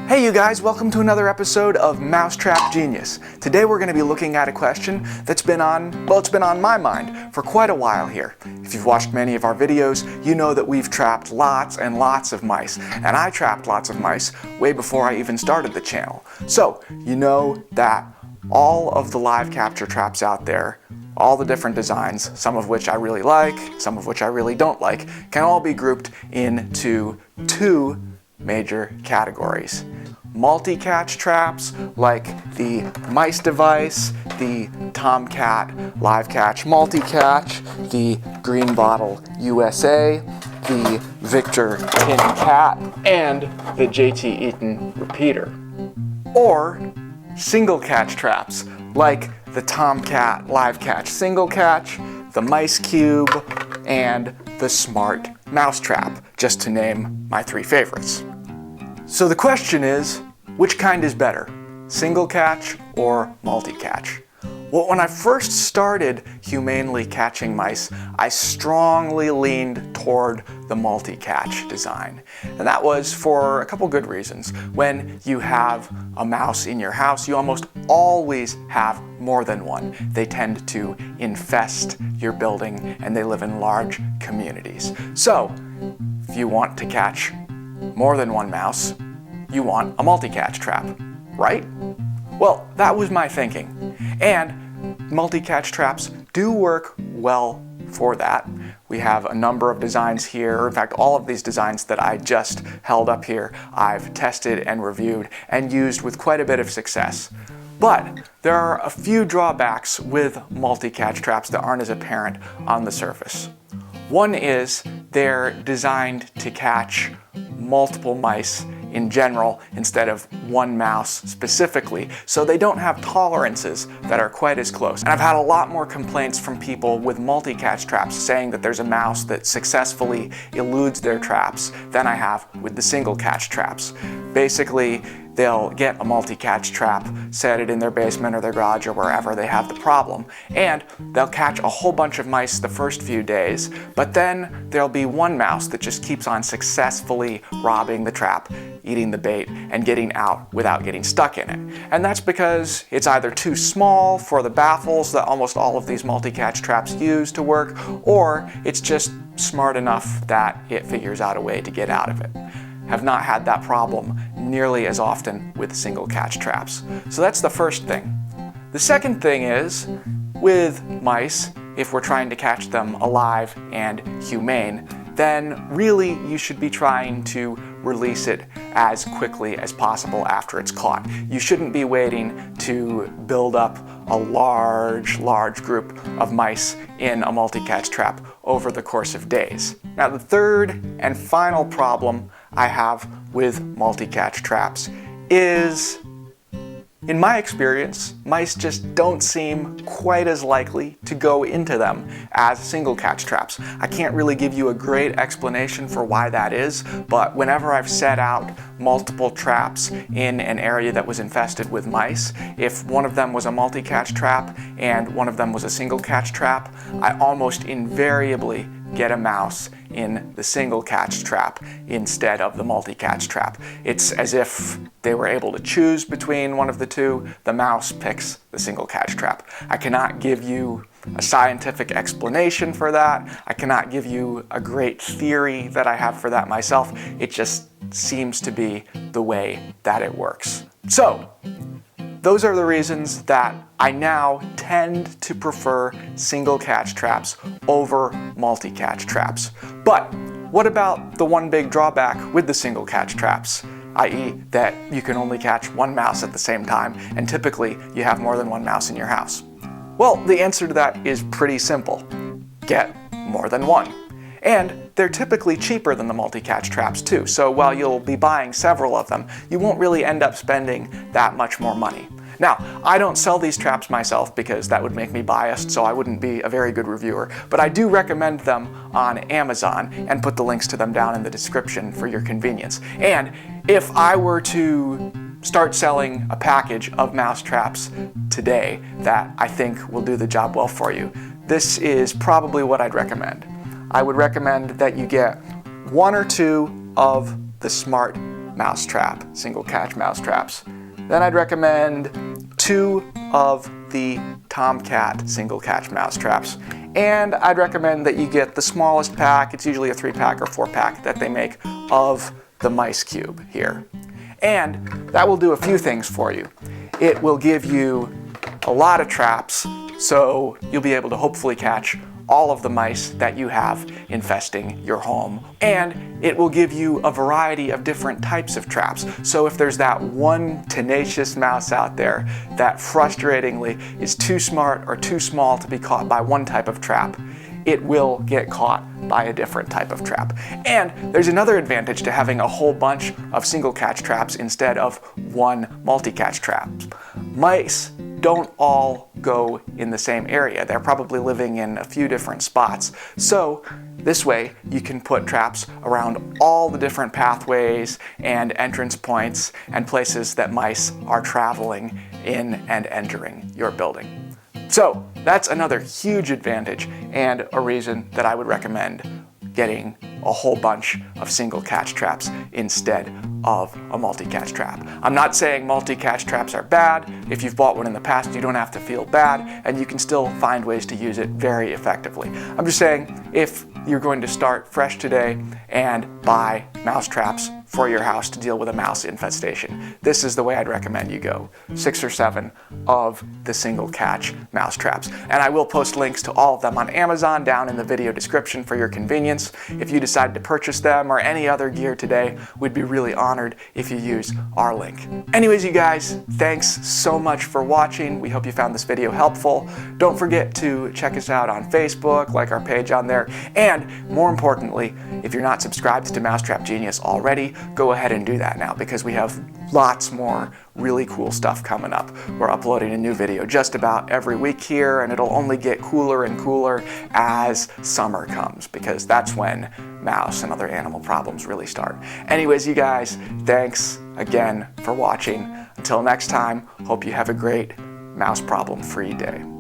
Hey you guys, welcome to another episode of Mousetrap Genius. Today we're going to be looking at a question that's been on my mind for quite a while here. If you've watched many of our videos, you know that we've trapped lots and lots of mice, and I trapped lots of mice way before I even started the channel. So, you know that all of the live capture traps out there, all the different designs, some of which I really like, some of which I really don't like, can all be grouped into two major categories. Multi-catch traps like the mice device, the Tomcat live catch multi-catch, the Green Bottle USA, the Victor Tin Cat, and the JT Eaton repeater. Or single catch traps like the Tomcat live catch single catch, the Mice Cube, and the Smart Mousetrap, just to name my three favorites. So the question is, which kind is better, single catch or multi-catch? Well, when I first started humanely catching mice, I strongly leaned toward the multi-catch design. And that was for a couple good reasons. When you have a mouse in your house, you almost always have more than one. They tend to infest your building and they live in large communities. So, if you want to catch more than one mouse, you want a multi-catch trap, right? Well, that was my thinking. And multi-catch traps do work well for that. We have a number of designs here. In fact, all of these designs that I just held up here, I've tested and reviewed and used with quite a bit of success. But there are a few drawbacks with multi-catch traps that aren't as apparent on the surface. One is they're designed to catch multiple mice in general instead of one mouse specifically, so they don't have tolerances that are quite as close. And I've had a lot more complaints from people with multi-catch traps saying that there's a mouse that successfully eludes their traps than I have with the single catch traps. Basically, they'll get a multi-catch trap, set it in their basement or their garage or wherever they have the problem, and they'll catch a whole bunch of mice the first few days, but then there'll be one mouse that just keeps on successfully robbing the trap, eating the bait, and getting out without getting stuck in it. And that's because it's either too small for the baffles that almost all of these multi-catch traps use to work, or it's just smart enough that it figures out a way to get out of it. Have not had that problem nearly as often with single catch traps. So that's the first thing. The second thing is, with mice, if we're trying to catch them alive and humane, then really you should be trying to release it as quickly as possible after it's caught. You shouldn't be waiting to build up a large group of mice in a multi-catch trap over the course of days. Now, the third and final problem I have with multi-catch traps is, in my experience, mice just don't seem quite as likely to go into them as single catch traps. I can't really give you a great explanation for why that is, but whenever I've set out multiple traps in an area that was infested with mice, if one of them was a multi-catch trap and one of them was a single catch trap, I almost invariably get a mouse in the single catch trap instead of the multi-catch trap. It's as if they were able to choose between one of the two. The mouse picks the single catch trap. I cannot give you a scientific explanation for that. I cannot give you a great theory that I have for that myself. It just seems to be the way that it works. So, those are the reasons that I now tend to prefer single catch traps over multi-catch traps. But what about the one big drawback with the single catch traps, i.e. that you can only catch one mouse at the same time, and typically you have more than one mouse in your house? Well, the answer to that is pretty simple. Get more than one. And they're typically cheaper than the multi-catch traps too, so while you'll be buying several of them, you won't really end up spending that much more money. Now, I don't sell these traps myself because that would make me biased, so I wouldn't be a very good reviewer, but I do recommend them on Amazon and put the links to them down in the description for your convenience. And if I were to start selling a package of mouse traps today that I think will do the job well for you, this is probably what I'd recommend. I would recommend that you get one or two of the Smart mousetrap, single catch mousetraps. Then I'd recommend 2 of the Tomcat single catch mousetraps. And I'd recommend that you get the smallest pack, it's usually a 3-pack or 4-pack that they make, of the mice cube here. And that will do a few things for you. It will give you a lot of traps, so you'll be able to hopefully catch all of the mice that you have infesting your home. And it will give you a variety of different types of traps. So if there's that one tenacious mouse out there that frustratingly is too smart or too small to be caught by one type of trap, it will get caught by a different type of trap. And there's another advantage to having a whole bunch of single catch traps instead of one multi-catch trap. Mice don't all go in the same area. They're probably living in a few different spots. So this way you can put traps around all the different pathways and entrance points and places that mice are traveling in and entering your building. So that's another huge advantage and a reason that I would recommend getting a whole bunch of single catch traps instead of a multi-catch trap. I'm not saying multi-catch traps are bad. If you've bought one in the past, you don't have to feel bad, and you can still find ways to use it very effectively. I'm just saying, if you're going to start fresh today and buy mouse traps for your house to deal with a mouse infestation, this is the way I'd recommend you go. 6 or 7 of the single catch mouse traps. And I will post links to all of them on Amazon down in the video description for your convenience. If you decide to purchase them or any other gear today, we'd be really honored if you use our link. Anyways, you guys, thanks so much for watching. We hope you found this video helpful. Don't forget to check us out on Facebook, like our page on there, and more importantly, if you're not subscribed to Mousetrap Genius already, go ahead and do that now, because we have lots more really cool stuff coming up. We're uploading a new video just about every week here, and it'll only get cooler and cooler as summer comes, because that's when mouse and other animal problems really start. Anyways, you guys, thanks again for watching. Until next time, hope you have a great mouse problem-free day.